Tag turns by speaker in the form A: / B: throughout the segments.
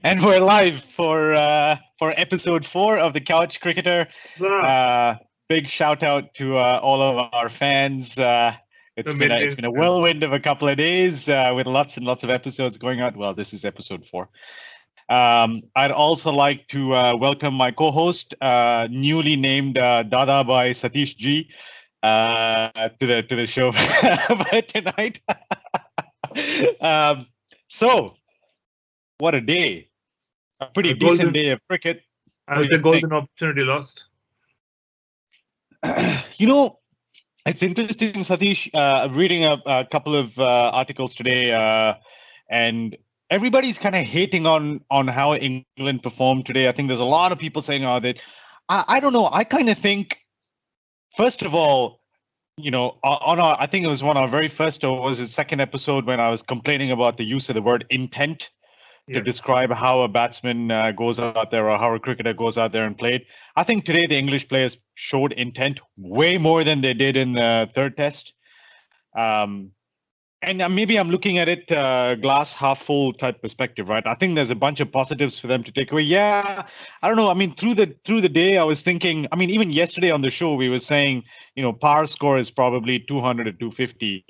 A: And we're live for episode 4 of the Couch Cricketer. Big shout out to all of our fans. It's been a whirlwind of a couple of days with lots and lots of episodes going out. Well, this is episode 4. I'd also like to welcome my co-host, newly named Dada by Satish G, to the show tonight. So, what a day! A pretty decent day of cricket.
B: I would say golden opportunity lost.
A: You know, it's interesting, Satish. Reading a couple of articles today, and everybody's kind of hating on how England performed today. I think there's a lot of people saying, "Oh, that." I don't know. I kind of think, first of all, you know, I think it was one of our very first, or was it second episode when I was complaining about the use of the word intent to describe how a batsman goes out there or how a cricketer goes out there and played. I think today the English players showed intent way more than they did in the third test. And maybe I'm looking at it glass half full type perspective, right? I think there's a bunch of positives for them to take away. Yeah, I don't know. I mean, through the day, I was thinking. I mean, even yesterday on the show, we were saying, you know, power score is probably 200 to 250.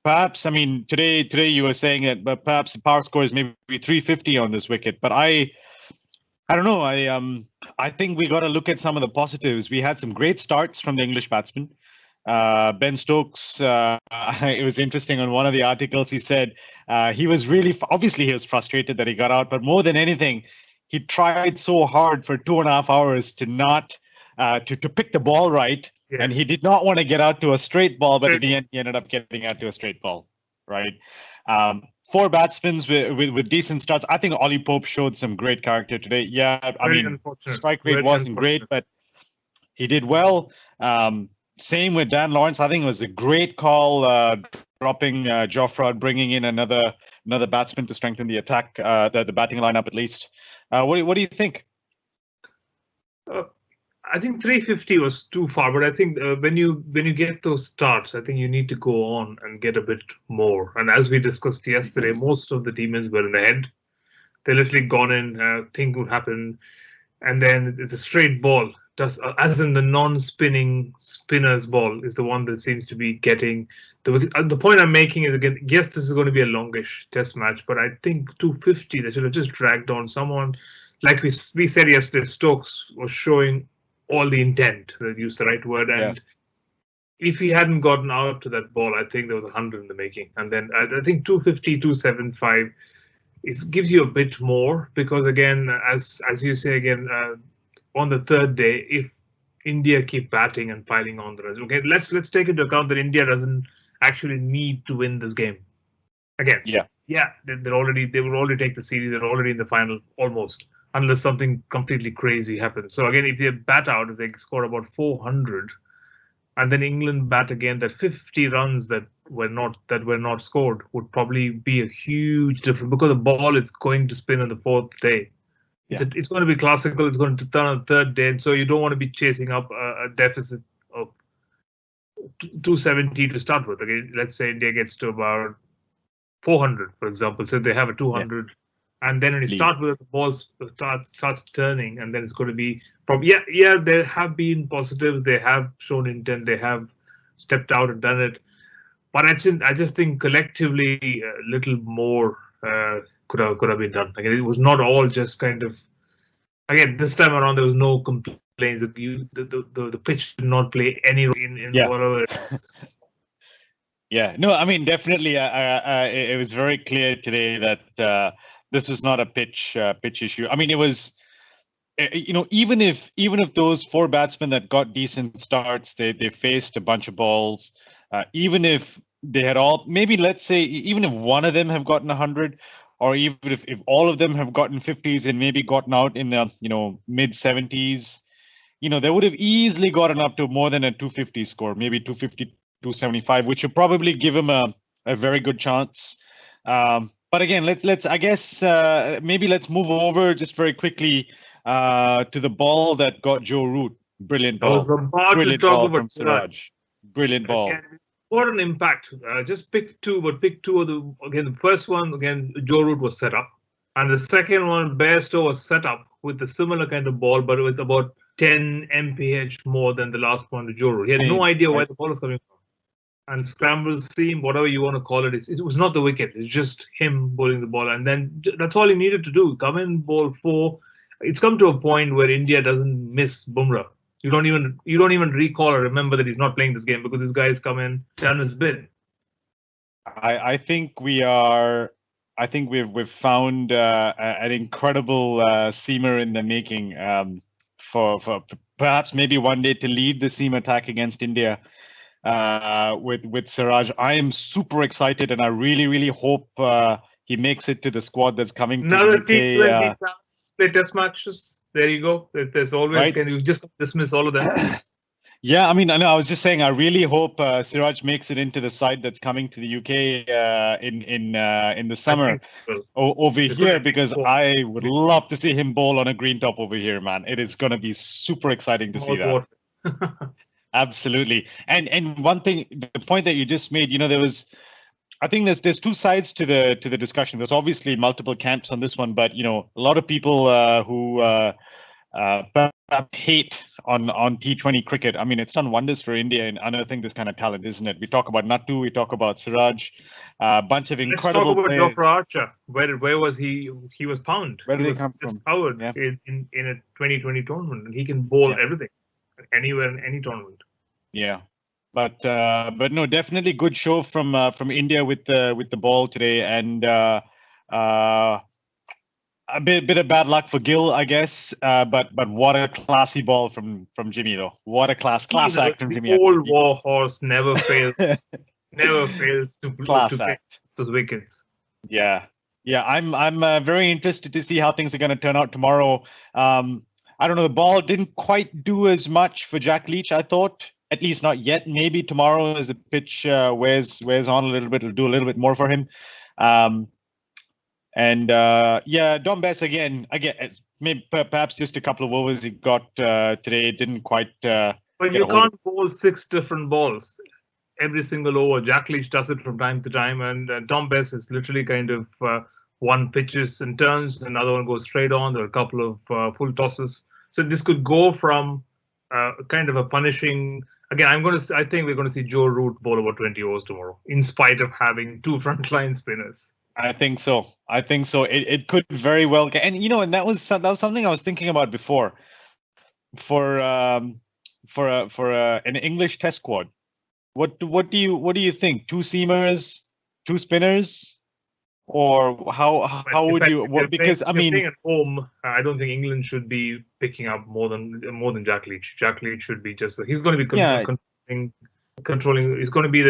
A: Perhaps, I mean, today you were saying that, but perhaps the power score is maybe 350 on this wicket. But I don't know. I think we got to look at some of the positives. We had some great starts from the English batsmen. Ben Stokes, it was interesting on one of the articles, he said he was obviously he was frustrated that he got out, but more than anything, he tried so hard for 2.5 hours to not to pick the ball right. Yeah. And he did not want to get out to a straight ball, but at the end he ended up getting out to a straight ball, right? 4 batsmen with decent starts. I think Ollie Pope showed some great character today. Yeah, I mean, strike rate wasn't great, but he did well. Same with Dan Lawrence. I think it was a great call, dropping Jofra, bringing in another batsman to strengthen the attack, the batting lineup at least. What do you think?
B: I think 350 was too far, but I think when you get those starts, I think you need to go on and get a bit more. And as we discussed yesterday, most of the demons were in the head. They literally gone in, think would happen, and then it's a straight ball. Just as in the non-spinning spinner's ball is the one that seems to be getting the point I'm making is, again, yes, this is going to be a longish test match, but I think 250 they should have just dragged on someone. Like we said yesterday, Stokes was showing all the intent, to use the right word, and if he hadn't gotten out to that ball, I think there was 100 in the making. And then I think 250, 275 gives you a bit more, because again, as you say, again, on the third day, if India keep batting and piling on the runs, okay, let's take into account that India doesn't actually need to win this game. Again, they will already take the series. They're already in the final almost, unless something completely crazy happens. So again, if they bat out, if they score about 400, and then England bat again, that 50 runs that were not scored would probably be a huge difference, because the ball is going to spin on the fourth day. It's going to be classical. It's going to turn on the third day, and so you don't want to be chasing up a deficit of 270 to start with. Okay, let's say India gets to about 400, for example. So they have a 200, and then when you start with the ball starts turning, and then it's going to be probably there have been positives. They have shown intent. They have stepped out and done it, but I just think collectively a little more could have been done. Again, it was not all just kind of. Again, this time around there was no complaints. The pitch did not play any role in whatever.
A: Yeah, no, I mean, definitely, it was very clear today that this was not a pitch issue. I mean, it was, you know, even if those 4 batsmen that got decent starts, they faced a bunch of balls. Even if they had all, maybe let's say, even if one of them have gotten 100, or even if all of them have gotten 50s and maybe gotten out in the, you know, mid 70s, you know, they would have easily gotten up to more than a 250 score, maybe 250, 275, which would probably give him a very good chance. But again, let's I guess maybe let's move over just very quickly to the ball that got Joe Root. Brilliant ball. Brilliant ball from Siraj. Brilliant ball.
B: What an impact. Just pick 2, but pick 2 of the, again, the first one, again, Joe Root was set up. And the second one, Bairstow was set up with a similar kind of ball, but with about 10 mph more than the last one to Joe Root. He had no idea where the ball was coming from. And scramble seam, whatever you want to call it, it was not the wicket. It's just him bowling the ball. And then that's all he needed to do. Come in, bowl 4. It's come to a point where India doesn't miss Bumrah. You don't even recall or remember that he's not playing this game because this guy's come in, done his bit.
A: I think we are. I think we've found an incredible seamer in the making for perhaps maybe one day to lead the seam attack against India with Siraj. I am super excited, and I really hope he makes it to the squad that's coming to
B: Another
A: the UK.
B: Play test matches. There you go. There's always
A: right?
B: Can you just dismiss all of that?
A: Yeah, I mean, I know. I was just saying. I really hope Siraj makes it into the side that's coming to the UK in the summer over here, because I would love to see him bowl on a green top over here, man. It is going to be super exciting to see that. Absolutely. And one thing, the point that you just made, you know, I think there's two sides to the discussion. There's obviously multiple camps on this one, but you know, a lot of people who hate on T20 cricket. I mean, it's done wonders for India in unearthing this kind of talent, isn't it? We talk about Nattu, we talk about Siraj, a bunch of incredible players.
B: Let's talk about Jofra Archer. Where was he? He was pound.
A: Where did he come from?
B: Discovered in a 2020 tournament, and he can bowl everything, anywhere in any tournament.
A: Yeah. But no, definitely good show from India with the ball today, and a bit of bad luck for Gill, I guess. But what a classy ball from Jimmy, though. What a class act from Jimmy.
B: The old war horse never fails. Never fails to pick those wickets.
A: Yeah. I'm very interested to see how things are going to turn out tomorrow. I don't know. The ball didn't quite do as much for Jack Leach, I thought. At least not yet. Maybe tomorrow, as the pitch wears on a little bit, it'll do a little bit more for him. Dom Bess again, maybe perhaps just a couple of overs he got today. Didn't quite.
B: But you can't bowl 6 different balls every single over. Jack Leach does it from time to time, and Dom Bess is literally kind of one pitches and turns, another one goes straight on. There are a couple of full tosses. So this could go from kind of a punishing. Again, I think we're going to see Joe Root bowl about 20 overs tomorrow, in spite of having 2 frontline spinners.
A: I think so. It could very well, and you know, and that was something I was thinking about before. For an English Test squad, what do you think? 2 seamers, 2 spinners, or how would you? Because I mean,
B: at home, I don't think England should be picking up more than Jack Leach. Jack Leach should be just he's going to be controlling. He's going to be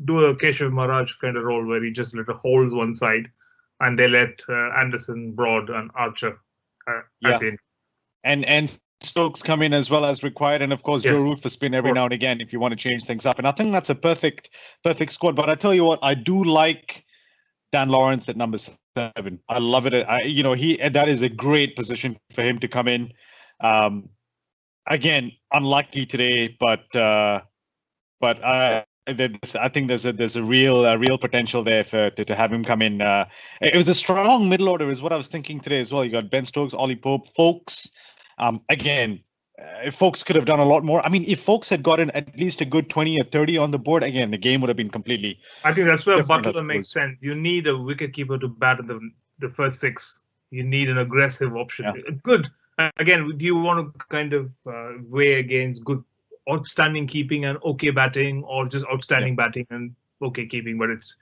B: do a Keshav Maharaj kind of role where he just holds one side, and they let Anderson, Broad, and Archer at in.
A: And Stokes come in as well as required, and of course Joe Root for spin every now and again if you want to change things up. And I think that's a perfect squad. But I tell you what, I do like Dan Lawrence at number 7. I love it. That is a great position for him to come in. Again, unlucky today, but I think there's a real potential there to have him come in. It was a strong middle order, is what I was thinking today as well. You got Ben Stokes, Ollie Pope, Folkes. Again, if Folkes could have done a lot more. I mean, if Folkes had gotten at least a good 20 or 30 on the board, again, the game would have been completely.
B: I think that's where Butler makes sense. You need a wicketkeeper to bat in the first 6. You need an aggressive option. Yeah. Good. Again, do you want to kind of weigh against good, outstanding keeping and okay batting, or just outstanding batting and okay keeping? But it's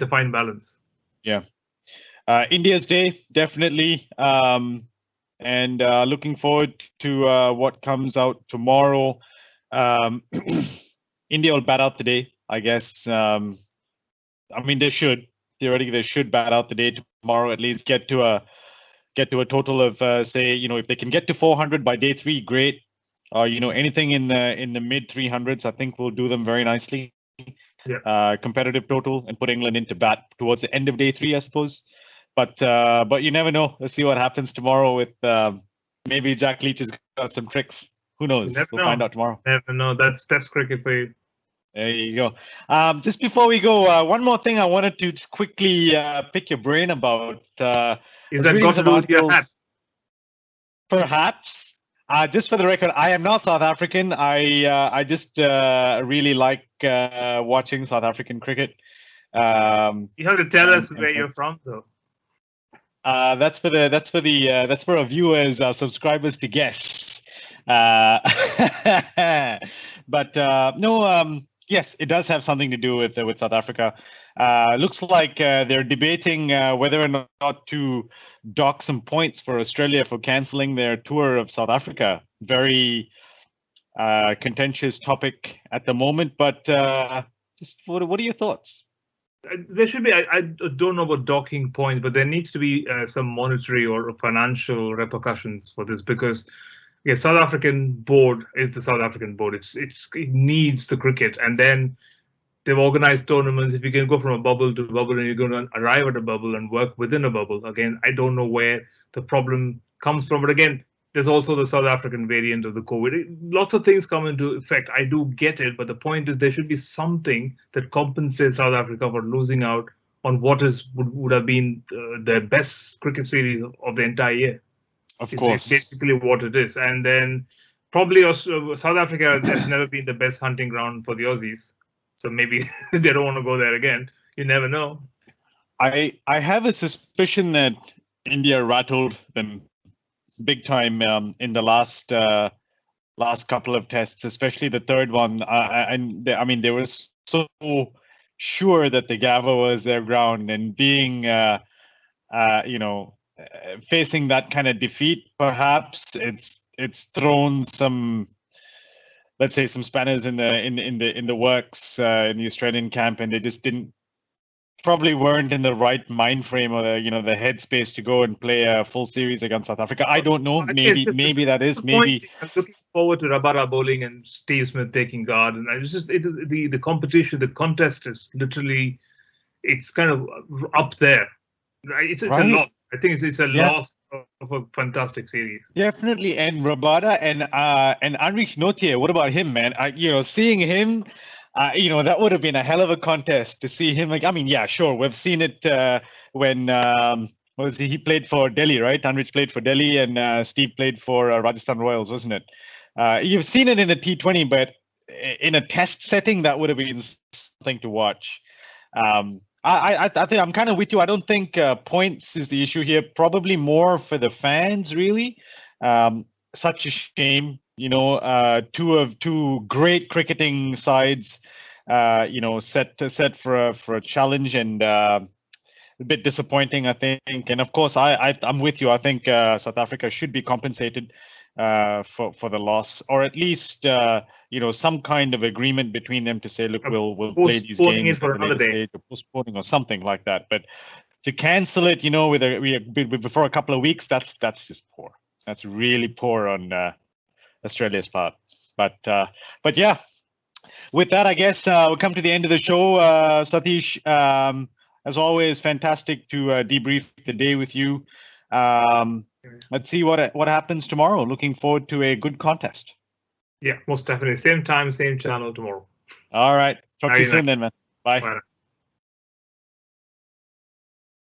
B: a fine balance.
A: Yeah. India's day, definitely. And looking forward to what comes out tomorrow. India will bat out the day, I guess. I mean, theoretically they should bat out the day tomorrow. At least get to a total of say, if they can get to 400 by day 3, great. Anything in the mid 300s, I think will do them very nicely.
B: Yeah.
A: Competitive total, and put England into bat towards the end of day 3, I suppose. But you never know. Let's see what happens tomorrow with maybe Jack Leach has got some tricks. Who knows? We'll find out tomorrow.
B: Never know. That's cricket for you.
A: There you go. Just before we go, one more thing I wanted to just quickly pick your brain about. I
B: Is
A: was
B: that
A: reading
B: got to
A: some
B: do with your hat?
A: articles. Perhaps. Just for the record, I am not South African. I just really like watching South African cricket.
B: You have to tell us
A: and
B: where you're
A: that's-
B: from, though.
A: that's for our viewers, our subscribers to guess. But no, yes, it does have something to do with South Africa. Looks like they're debating whether or not to dock some points for Australia for cancelling their tour of South Africa. Very contentious topic at the moment, but just what are your thoughts?
B: There should be, I don't know about docking points, but there needs to be some monetary or financial repercussions for this because, yeah, South African board is the South African board. It needs the cricket, and then they've organized tournaments. If you can go from a bubble to a bubble and you're going to arrive at a bubble and work within a bubble, again, I don't know where the problem comes from. But again, there's also the South African variant of the COVID. Lots of things come into effect. I do get it, but the point is there should be something that compensates South Africa for losing out on what would have been their best cricket series of the entire year.
A: Of
B: It's
A: course.
B: basically what it is. And then probably South Africa has never been the best hunting ground for the Aussies. So maybe they don't want to go there again. You never know.
A: I have a suspicion that India rattled them big time in the last couple of tests, especially the third one. I mean, they were so sure that the Gava was their ground, and being facing that kind of defeat, perhaps it's thrown some, let's say, some spanners in the works in the Australian camp, and they just probably weren't in the right mind frame or the headspace to go and play a full series against South Africa. I don't know. Maybe that is. Maybe
B: I'm looking forward to Rabada bowling and Steve Smith taking guard, and the competition, the contest is literally, it's kind of up there. It's
A: Right.
B: a loss. I think it's a loss of a fantastic series.
A: Definitely, and Rabada and Anrich Notier. What about him, man? Seeing him, that would have been a hell of a contest to see him. Like, I mean, yeah, sure, we've seen it when he played for Delhi, right? Anrich played for Delhi, and Steve played for Rajasthan Royals, wasn't it? You've seen it in a T20, but in a test setting, that would have been something to watch. I think I'm kind of with you. I don't think points is the issue here. Probably more for the fans, really. Such a shame, two great cricketing sides, set for a challenge, and a bit disappointing, I think. And of course, I'm with you. I think South Africa should be compensated for the loss, or at least some kind of agreement between them to say, look, we'll play these games
B: for another day,
A: or postponing or something like that. But to cancel it, before a couple of weeks, that's just poor. That's really poor on Australia's part. But yeah, with that, I guess we'll come to the end of the show. Satish, as always, fantastic to debrief the day with you. Let's see what happens tomorrow. Looking forward to a good contest.
B: Yeah, most definitely. Same time, same channel tomorrow.
A: All right. Talk to you soon then, man. Bye.
B: Bye.